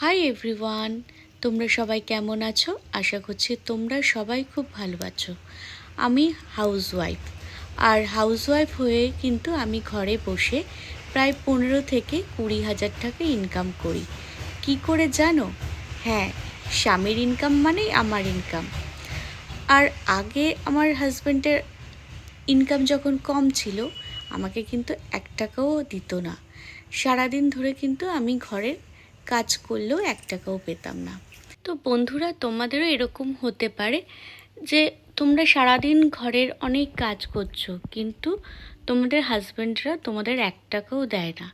Hi everyone, তোমরা সবাই কেমন আছো? আশা করছি তোমরা সবাই খুব ভালো আছো। আমি হাউসওয়াইফ, আর হাউসওয়াইফ হয়ে কিন্তু আমি ঘরে বসে প্রায় 15 থেকে 20 হাজার টাকা ইনকাম করি। কি করে জানো? হ্যাঁ, স্বামীর ইনকাম মানেই আমার ইনকাম। আর আগে আমার হাজব্যান্ডের ইনকাম যখন কম ছিল, আমাকে কিন্তু 1 টাকাও দিত না। সারাদিন ধরে কিন্তু আমি ঘরের কাজ করলেও 1 টাকাও পেতাম না। তো বন্ধুরা, তোমাদেরও এরকম হতে পারে যে তোমরা সারাদিন ঘরের অনেক কাজ করছো, কিন্তু তোমাদের হাজব্যান্ডরা তোমাদের 1 টাকাও দেয় না,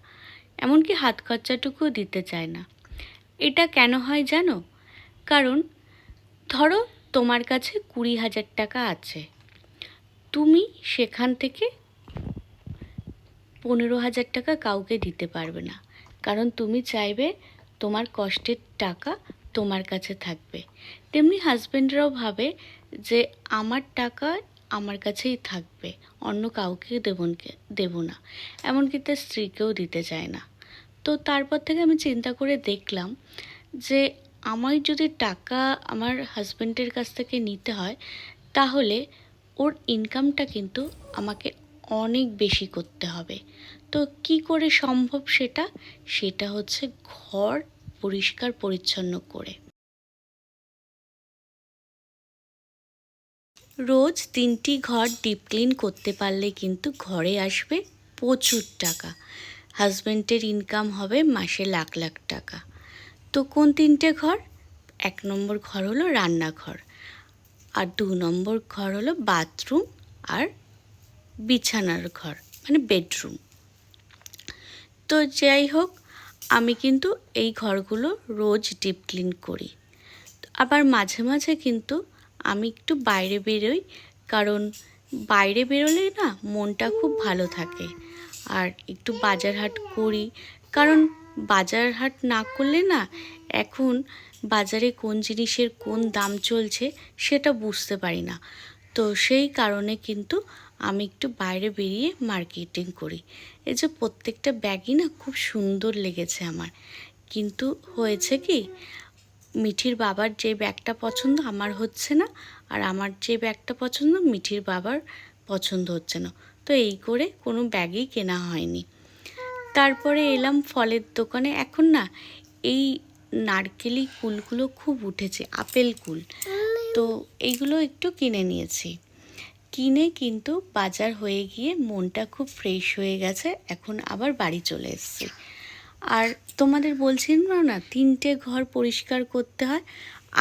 এমনকি হাত খরচাটুকুও দিতে চায় না। এটা কেন হয় জানো? কারণ ধরো তোমার কাছে 20 হাজার টাকা আছে, তুমি সেখান থেকে 15 হাজার টাকা কাউকে দিতে পারবে না, কারণ তুমি চাইবে তোমার কষ্টের টাকা তোমার কাছে থাকবে। তেমনি হাজব্যান্ডরাও ভাবে যে আমার টাকা আমার কাছেই থাকবে, অন্য কাউকে দেব না, এমনকি তার স্ত্রীকেও দিতে চায় না। তো তারপর থেকে আমি চিন্তা করে দেখলাম যে আমায় যদি টাকা আমার হাজব্যান্ডের কাছ থেকে নিতে হয়, তাহলে ওর ইনকামটা কিন্তু আমাকে অনেক বেশি করতে হবে। তো কি করে সম্ভব সেটা? সেটা হচ্ছে ঘর পরিষ্কার পরিচ্ছন্ন করে। রোজ 3টি ঘর ডিপ ক্লিন করতে পারলে কিন্তু ঘরে আসবে প্রচুর টাকা। হাজব্যান্ডের ইনকাম হবে মাসে লাখ লাখ টাকা। তো কোন 3টে ঘর? 1 নম্বর ঘর হলো রান্নাঘর, আর 2 নম্বর ঘর হলো বাথরুম আর বিছানার ঘর, মানে বেডরুম। তো যাই হোক, আমি কিন্তু এই ঘরগুলো রোজ ডিপ ক্লিন করি। আবার মাঝে মাঝে কিন্তু আমি একটু বাইরে বেরোই, কারণ বাইরে বেরোলে না মনটা খুব ভালো থাকে। আর একটু বাজার হাট করি, কারণ বাজার হাট না করলে না এখন বাজারে কোন জিনিসের কোন দাম চলছে সেটা বুঝতে পারি না। তো সেই কারণে কিন্তু আমি একটু বাইরে বেরিয়ে মার্কেটিং করি। এই যে প্রত্যেকটা ব্যাগই না খুব সুন্দর লেগেছে আমার, কিন্তু হয়েছে কি, মিঠির বাবার যে ব্যাগটা পছন্দ আমার হচ্ছে না, আর আমার যে ব্যাগটা পছন্দ মিঠির বাবার পছন্দ হচ্ছে না। তো এই করে কোনো ব্যাগই কেনা হয়নি। তারপরে এলাম ফলের দোকানে। এখন না এই নারকেলি কুলগুলো খুব উঠেছে, আপেল কুল, তো এইগুলো একটু কিনে নিয়েছি। কিনে কিন্তু বাজার হয়ে গিয়ে মনটা খুব ফ্রেশ হয়ে গেছে, এখন আবার বাড়ি চলে এসেছি। আর তোমাদের বলছিলাম না 3টে ঘর পরিষ্কার করতে হয়।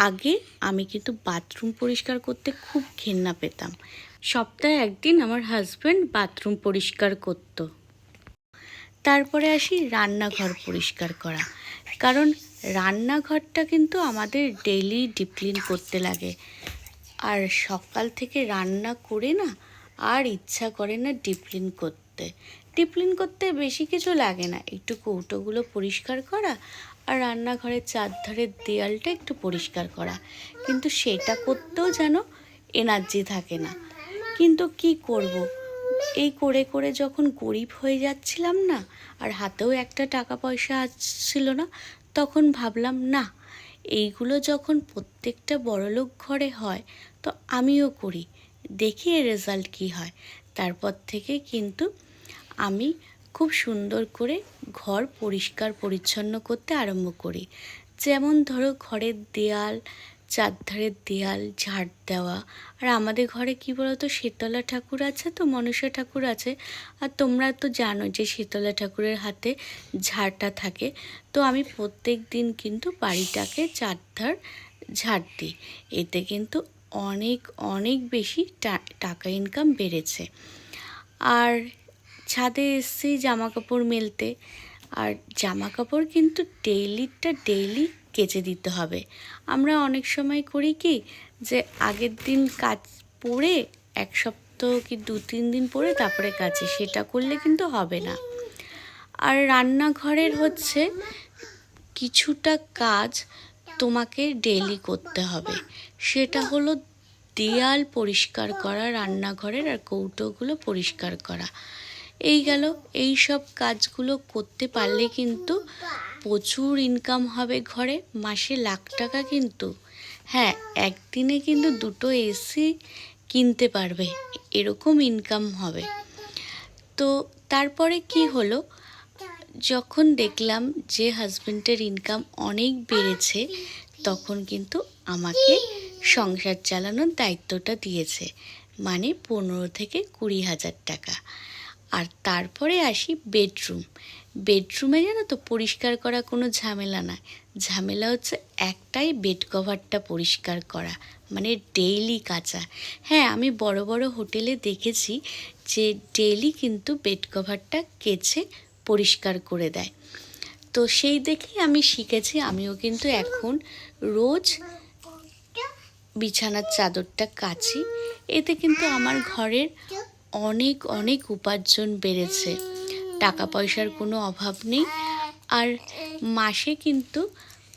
আগে আমি কিন্তু বাথরুম পরিষ্কার করতে খুব ঘেন্না পেতাম। সপ্তাহে একদিন আমার হাজব্যান্ড বাথরুম পরিষ্কার করতো। তারপরে আসি রান্নাঘর পরিষ্কার করা, কারণ রান্নাঘরটা কিন্তু আমাদের ডেইলি ডিপ ক্লিন করতে লাগে। আর সকাল থেকে রান্না করে না আর ইচ্ছা করে না ডিপ ক্লিন করতে। ডিপ ক্লিন করতে বেশি কিছু লাগে না, একটু কৌটোগুলো পরিষ্কার করা আর রান্নাঘরের চারধারের দেয়ালটা একটু পরিষ্কার করা, কিন্তু সেটা করতেও যেন এনার্জি থাকে না। কিন্তু কি করব, এই করে করে যখন গরিব হয়ে যাচ্ছিলাম না, আর হাতেও একটা টাকা পয়সা আসছিল না, তখন ভাবলাম না, এইগুলো যখন প্রত্যেকটা বড়লোক ঘরে হয় তো আমিও করি, দেখি এর রেজাল্ট কী হয়। তারপর থেকে কিন্তু আমি খুব সুন্দর করে ঘর পরিষ্কার পরিচ্ছন্ন করতে আরম্ভ করি। যেমন ধরো ঘরের দেয়াল, চারধারের দেয়াল ঝাড় দেওয়া। আর আমাদের ঘরে কী বলতো, শীতলা ঠাকুর আছে, তো মনসা ঠাকুর আছে, আর তোমরা তো জানো যে শীতলা ঠাকুরের হাতে ঝাড়টা থাকে। তো আমি প্রত্যেক দিন কিন্তু বাড়িটাকে চারধার ঝাড় দিই। এতে কিন্তু অনেক অনেক বেশি টাকা ইনকাম বেড়েছে। আর ছাদে এসেছি জামা কাপড় মেলতে, আর জামা কাপড় কিন্তু ডেইলি কেচে দিতে হবে। আমরা অনেক সময় করি কি, যে আগের দিন কাচ পরে 1 সপ্তাহ কি 2-3 দিন পরে তারপরে কাচি, সেটা করলে কিন্তু হবে না। আর রান্নাঘরের হচ্ছে কিছুটা কাজ তোমাকে ডেইলি করতে হবে, সেটা হলো দেয়াল পরিষ্কার করা রান্নাঘরের, আর কৌটোগুলো পরিষ্কার করা। এই গেল, এই সব কাজগুলো করতে পারলে কিন্তু প্রচুর ইনকাম হবে ঘরে, মাসে লাখ টাকা কিন্তু। হ্যাঁ, একদিনে কিন্তু 2টো এসি কিনতে পারবে, এরকম ইনকাম হবে। তো তারপরে কি হলো, যখন দেখলাম যে হাজব্যান্ডের ইনকাম অনেক বেড়েছে, তখন কিন্তু আমাকে সংসার চালানোর দায়িত্বটা দিয়েছে, মানে 15 থেকে 20 হাজার টাকা। আর তারপরে আসি বেডরুমে জানো তো পরিষ্কার করা কোনো ঝামেলা না, ঝামেলা হচ্ছে একটাই, বেড কভারটা পরিষ্কার করা, মানে ডেইলি কাচা। হ্যাঁ, আমি বড় বড় হোটেলে দেখেছি যে ডেইলি কিন্তু বেড কভারটা কেচে পরিষ্কার করে দেয়। তো সেই দেখেই আমি শিখেছি, আমিও কিন্তু এখন রোজ বিছানার চাদরটা কাচি। এতে কিন্তু আমার ঘরের অনেক অনেক উপার্জন বেড়েছে, টাকা পয়সার কোনো অভাব নেই। আর মাসে কিন্তু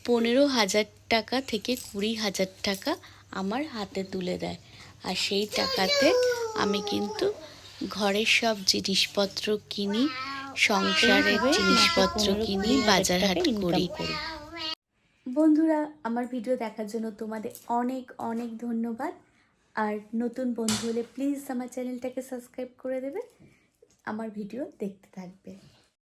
15,000 টাকা থেকে 20,000 টাকা আমার হাতে তুলে দেয়। আর সেই টাকাতে আমি কিন্তু ঘরের সব জিনিসপত্র কিনি, সংসারের জিনিসপত্র কিনি, বাজার হাট করি। বন্ধুরা, আমার ভিডিও দেখার জন্য তোমাদের অনেক অনেক ধন্যবাদ। আর নতুন বন্ধু হলে প্লিজ আমার চ্যানেলটাকে সাবস্ক্রাইব করে দেবে, আমার ভিডিও দেখতে থাকবে।